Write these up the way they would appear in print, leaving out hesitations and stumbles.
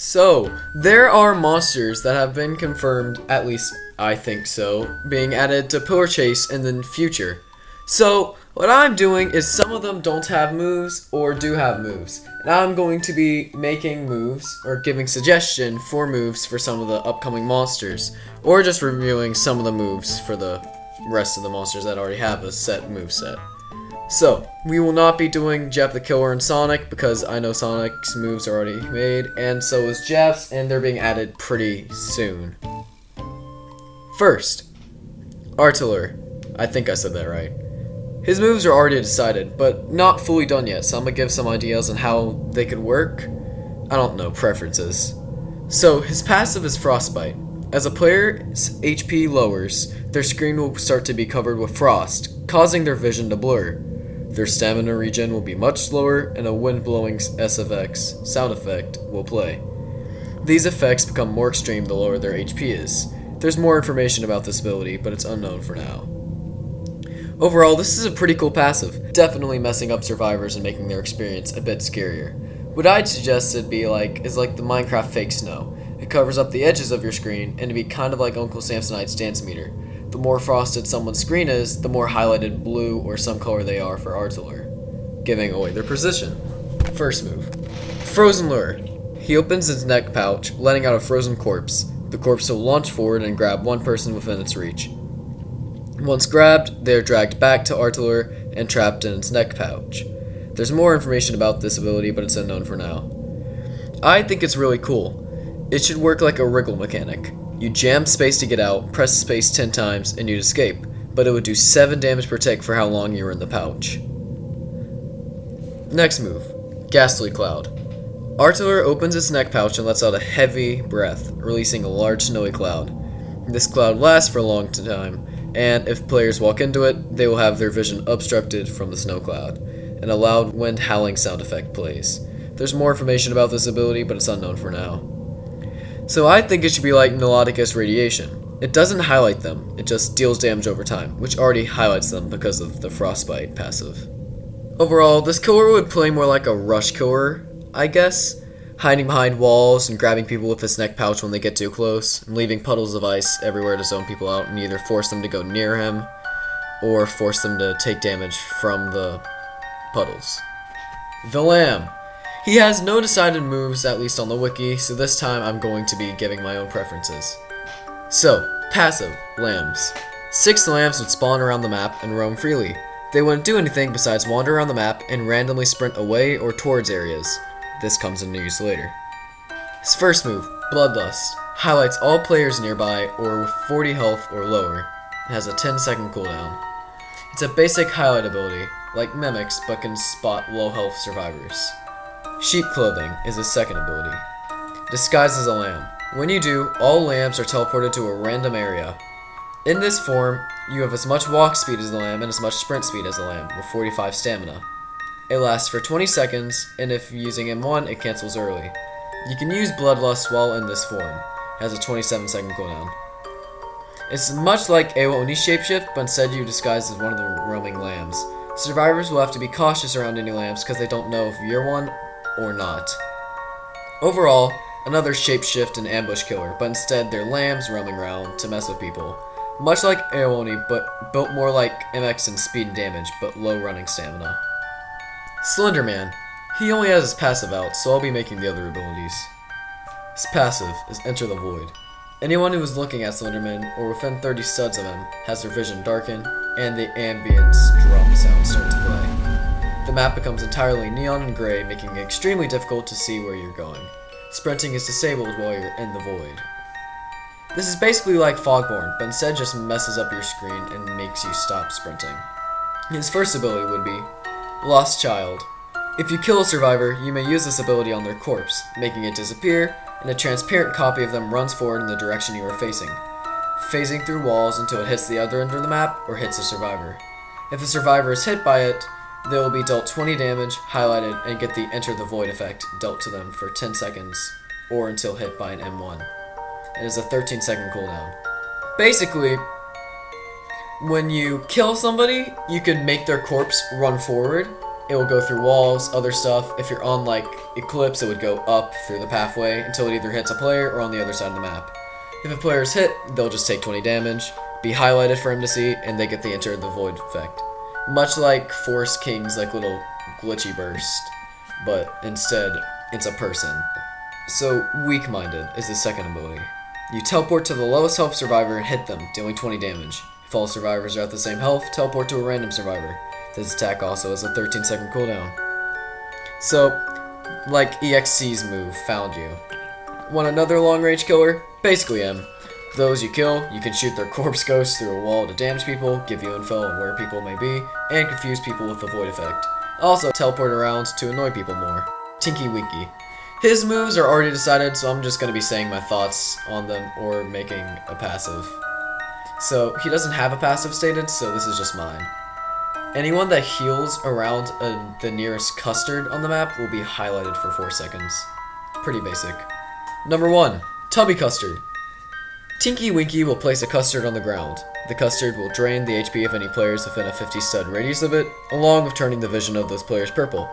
So, there are monsters that have been confirmed, at least I think so, being added to Pillar Chase in the future. So, what I'm doing is some of them don't have moves or do have moves. And I'm going to be making moves or giving suggestion for moves for some of the upcoming monsters. Or just reviewing some of the moves for the rest of the monsters that already have a set move set. So, we will not be doing Jeff the Killer and Sonic because I know Sonic's moves are already made, and so is Jeff's, and they're being added pretty soon. First, Artelur. I think I said that right. His moves are already decided, but not fully done yet, so I'm gonna give some ideas on how they could work. I don't know, preferences. So, his passive is Frostbite. As a player's HP lowers, their screen will start to be covered with frost, causing their vision to blur. Their stamina regen will be much slower, and a wind-blowing SFX sound effect will play. These effects become more extreme the lower their HP is. There's more information about this ability, but it's unknown for now. Overall, this is a pretty cool passive, definitely messing up survivors and making their experience a bit scarier. What I'd suggest it be like is like the Minecraft fake snow. It covers up the edges of your screen, and it'd be kind of like Uncle Samsonite's dance meter. The more frosted someone's screen is, the more highlighted blue or some color they are for Artelur, giving away their position. First move. Frozen Lure. He opens his neck pouch, letting out a frozen corpse. The corpse will launch forward and grab one person within its reach. Once grabbed, they are dragged back to Artelur and trapped in its neck pouch. There's more information about this ability, but it's unknown for now. I think it's really cool. It should work like a wriggle mechanic. You jam space to get out, press space 10 times, and you'd escape, but it would do 7 damage per tick for how long you were in the pouch. Next move, Ghastly Cloud. Artelur opens its neck pouch and lets out a heavy breath, releasing a large snowy cloud. This cloud lasts for a long time, and if players walk into it, they will have their vision obstructed from the snow cloud, and a loud wind howling sound effect plays. There's more information about this ability, but it's unknown for now. So I think it should be like Melodicus Radiation. It doesn't highlight them, it just deals damage over time, which already highlights them because of the Frostbite passive. Overall, this killer would play more like a rush killer, I guess, hiding behind walls and grabbing people with his neck pouch when they get too close, and leaving puddles of ice everywhere to zone people out and either force them to go near him, or force them to take damage from the puddles. Valem. He has no decided moves, at least on the wiki, so this time I'm going to be giving my own preferences. So, passive, lambs. 6 lambs would spawn around the map and roam freely. They wouldn't do anything besides wander around the map and randomly sprint away or towards areas. This comes into use later. His first move, Bloodlust, highlights all players nearby or with 40 health or lower. It has a 10-second cooldown. It's a basic highlight ability, like Mimics, but can spot low health survivors. Sheep Clothing is his second ability. Disguised as a lamb. When you do, all lambs are teleported to a random area. In this form, you have as much walk speed as the lamb and as much sprint speed as the lamb, with 45 stamina. It lasts for 20 seconds, and if using M1, it cancels early. You can use Bloodlust while in this form. It has a 27-second cooldown. It's much like Aeoni Shapeshift, but instead you disguise as one of the roaming lambs. Survivors will have to be cautious around any lambs because they don't know if you're one or not. Overall, another shapeshift and ambush killer, but instead they're lambs roaming around to mess with people. Much like Aeoni, but built more like MX in speed and damage, but low running stamina. Slenderman. He only has his passive out, so I'll be making the other abilities. His passive is Enter the Void. Anyone who is looking at Slenderman, or within 30 studs of him, has their vision darkened, and the ambience drum sounds start to play. The map becomes entirely neon and gray, making it extremely difficult to see where you're going. Sprinting is disabled while you're in the void. This is basically like Fogborn, but instead just messes up your screen and makes you stop sprinting. His first ability would be Lost Child. If you kill a survivor, you may use this ability on their corpse, making it disappear, and a transparent copy of them runs forward in the direction you are facing, phasing through walls until it hits the other end of the map or hits a survivor. If the survivor is hit by it, they will be dealt 20 damage, highlighted, and get the Enter the Void effect dealt to them for 10 seconds, or until hit by an M1. It is a 13-second cooldown. Basically, when you kill somebody, you can make their corpse run forward, It will go through walls, other stuff. If you're on like Eclipse, it would go up through the pathway until it either hits a player or on the other side of the map. If a player is hit, they'll just take 20 damage, be highlighted for him to see, and they get the Enter the Void effect. Much like Forest King's like little glitchy burst, but instead it's a person. So Weak-Minded is the second ability. You teleport to the lowest health survivor and hit them, dealing 20 damage. If all survivors are at the same health, teleport to a random survivor. This attack also has a 13-second cooldown. So, like EXC's move, Found You. Want another long-range killer? Basically M. Those you kill, you can shoot their corpse ghosts through a wall to damage people, give you info on where people may be, and confuse people with the void effect. Also, teleport around to annoy people more. Tinky Winky. His moves are already decided, so I'm just going to be saying my thoughts on them or making a passive. So, he doesn't have a passive stated, so this is just mine. Anyone that heals around the nearest custard on the map will be highlighted for 4 seconds. Pretty basic. Number 1. Tubby Custard. Tinky Winky will place a custard on the ground. The custard will drain the HP of any players within a 50 stud radius of it, along with turning the vision of those players purple.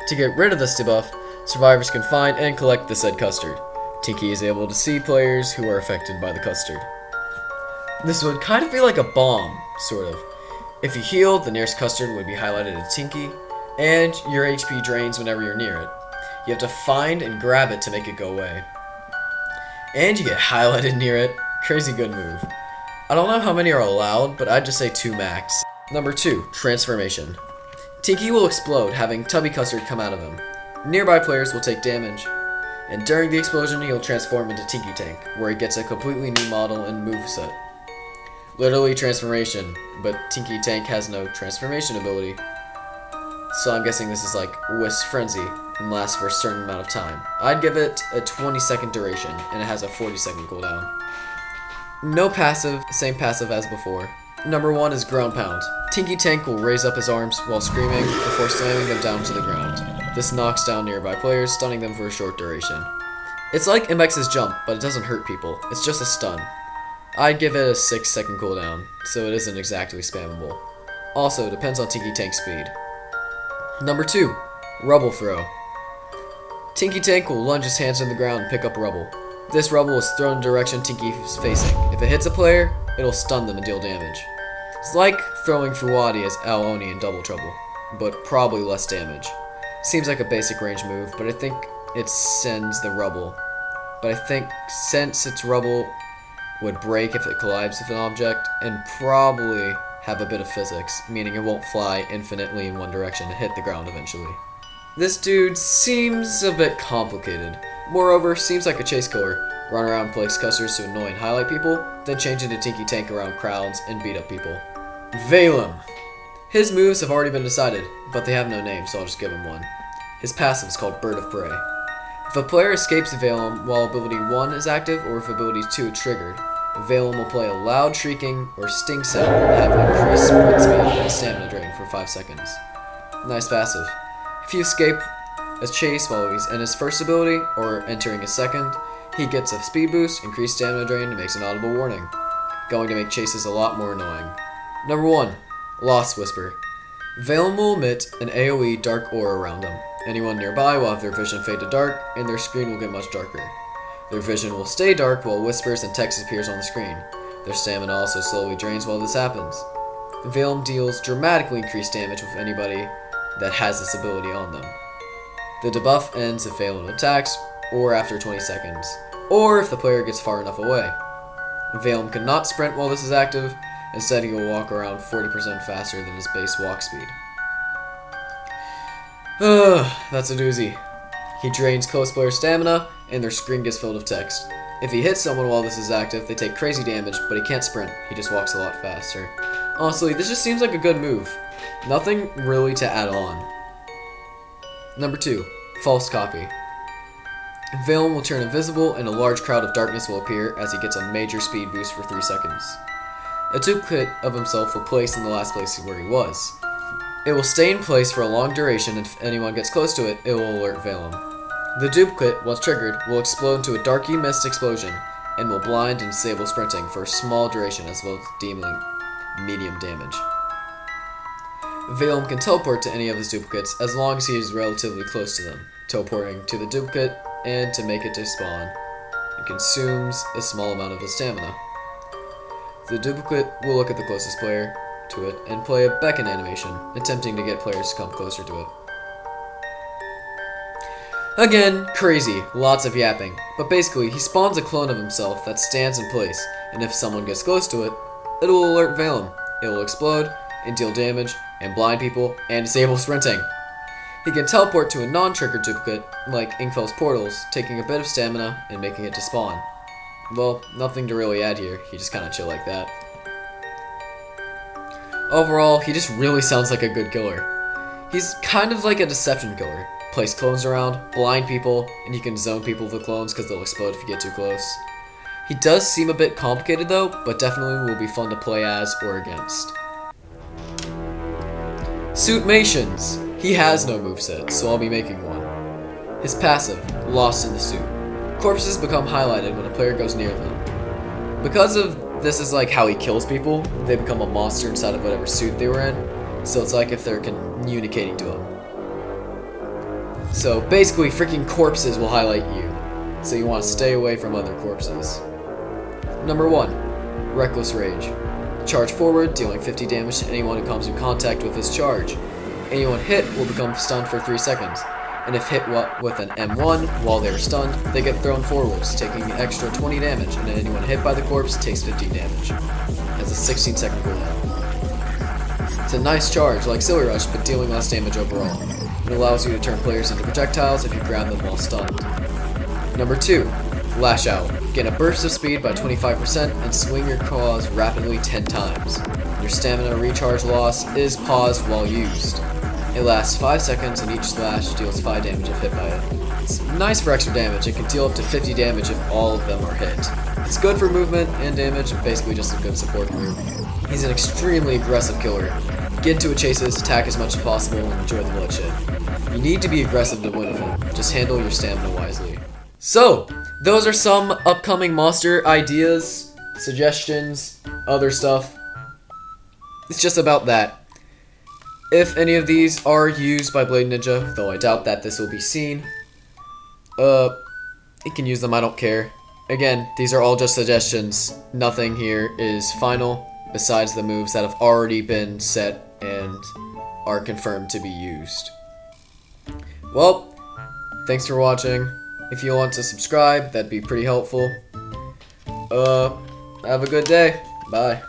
To get rid of this debuff, survivors can find and collect the said custard. Tinky is able to see players who are affected by the custard. This would kind of be like a bomb, sort of. If you healed, the nearest custard would be highlighted as Tinky, and your HP drains whenever you're near it. You have to find and grab it to make it go away. And you get highlighted near it. Crazy good move. I don't know how many are allowed, but I'd just say 2 max. Number 2, Transformation. Tinky will explode, having Tubby Custard come out of him. Nearby players will take damage, and during the explosion he'll transform into Tinky Tank, where he gets a completely new model and moveset. Literally transformation, but Tinky Tank has no transformation ability. So I'm guessing this is like Wisp Frenzy and lasts for a certain amount of time. I'd give it a 20-second duration, and it has a 40-second cooldown. No passive, same passive as before. Number 1 is Ground Pound. Tinky Tank will raise up his arms while screaming before slamming them down to the ground. This knocks down nearby players, stunning them for a short duration. It's like MX's jump, but it doesn't hurt people. It's just a stun. I'd give it a 6-second cooldown, so it isn't exactly spammable. Also, depends on Tinky Tank's speed. Number 2, Rubble Throw. Tinky Tank will lunge his hands in the ground and pick up rubble. This rubble is thrown in the direction Tinky is facing. If it hits a player, it'll stun them and deal damage. It's like throwing Fuwadi as Al-Oni in Double Trouble, but probably less damage. Seems like a basic range move, but I think it sends the rubble. But I think since its rubble would break if it collides with an object, and probably have a bit of physics, meaning it won't fly infinitely in one direction and hit the ground eventually. This dude seems a bit complicated. Moreover, seems like a chase killer. Run around, place custards to annoy and highlight people, then change into Tinky Tank around crowds and beat up people. Valem. His moves have already been decided, but they have no name, so I'll just give him one. His passive is called Bird of Prey. If a player escapes Valem while ability 1 is active, or if ability 2 is triggered, Valem will play a loud shrieking or sting sound and have an increased sprint speed and stamina drain for 5 seconds. Nice passive. If you escape a chase while he's in his first ability, or entering his second, he gets a speed boost, increased stamina drain, and makes an audible warning. Going to make chases a lot more annoying. Number 1, Lost Whisper. Valem will emit an AoE dark aura around him. Anyone nearby will have their vision fade to dark, and their screen will get much darker. Their vision will stay dark while whispers and text appears on the screen. Their stamina also slowly drains while this happens. Valem deals dramatically increased damage with anybody that has this ability on them. The debuff ends if Valem attacks, or after 20 seconds, or if the player gets far enough away. Valem cannot sprint while this is active, instead he will walk around 40% faster than his base walk speed. That's a doozy. He drains close player stamina, and their screen gets filled with text. If he hits someone while this is active, they take crazy damage, but he can't sprint, he just walks a lot faster. Honestly, this just seems like a good move. Nothing really to add on. Number 2, False Copy. Valem will turn invisible, and a large crowd of darkness will appear as he gets a major speed boost for 3 seconds. A duplicate of himself will place in the last place where he was. It will stay in place for a long duration, and if anyone gets close to it, it will alert Valem. The duplicate, once triggered, will explode into a darky mist explosion, and will blind and disable sprinting for a small duration as well as dealing medium damage. Valem can teleport to any of his duplicates as long as he is relatively close to them, teleporting to the duplicate and to make it to spawn. It consumes a small amount of his stamina. The duplicate will look at the closest player to it and play a beckon animation, attempting to get players to come closer to it. Again, crazy, lots of yapping, but basically he spawns a clone of himself that stands in place, and if someone gets close to it, it will alert Valem. It will explode and deal damage and blind people and disable sprinting. He can teleport to a non-triggered duplicate, like Inkfel's portals, taking a bit of stamina and making it to spawn. Well, nothing to really add here, he just kinda chill like that. Overall, he just really sounds like a good killer. He's kind of like a deception killer. Place clones around, blind people, and you can zone people with the clones because they'll explode if you get too close. He does seem a bit complicated though, but definitely will be fun to play as or against. Suitmations. He has no moveset, so I'll be making one. His passive, Lost in the Suit. Corpses become highlighted when a player goes near them. Because of this is like how he kills people, they become a monster inside of whatever suit they were in, so it's like if they're communicating to him. So basically, freaking corpses will highlight you, so you want to stay away from other corpses. Number 1. Reckless Rage. Charge forward, dealing 50 damage to anyone who comes in contact with his charge. Anyone hit will become stunned for 3 seconds, and if hit with an M1 while they are stunned, they get thrown forwards, taking an extra 20 damage, and anyone hit by the corpse takes 15 damage. Has a 16-second cooldown. It's a nice charge, like Silly Rush, but dealing less damage overall. It allows you to turn players into projectiles if you grab them while stunned. Number 2. Lash Out. Gain a burst of speed by 25% and swing your claws rapidly 10 times. Your stamina recharge loss is paused while used. It lasts 5 seconds and each slash deals 5 damage if hit by it. It's nice for extra damage. It can deal up to 50 damage if all of them are hit. It's good for movement and damage, and basically just a good support move. He's an extremely aggressive killer. Get into a chases, attack as much as possible, and enjoy the bloodshed. You need to be aggressive to win with him. Just handle your stamina wisely. So, those are some upcoming monster ideas, suggestions, other stuff. It's just about that. If any of these are used by Blade Ninja, though I doubt that this will be seen, you can use them, I don't care. Again, these are all just suggestions. Nothing here is final, besides the moves that have already been set and are confirmed to be used. Well, thanks for watching. If you want to subscribe, that'd be pretty helpful. Have a good day. Bye.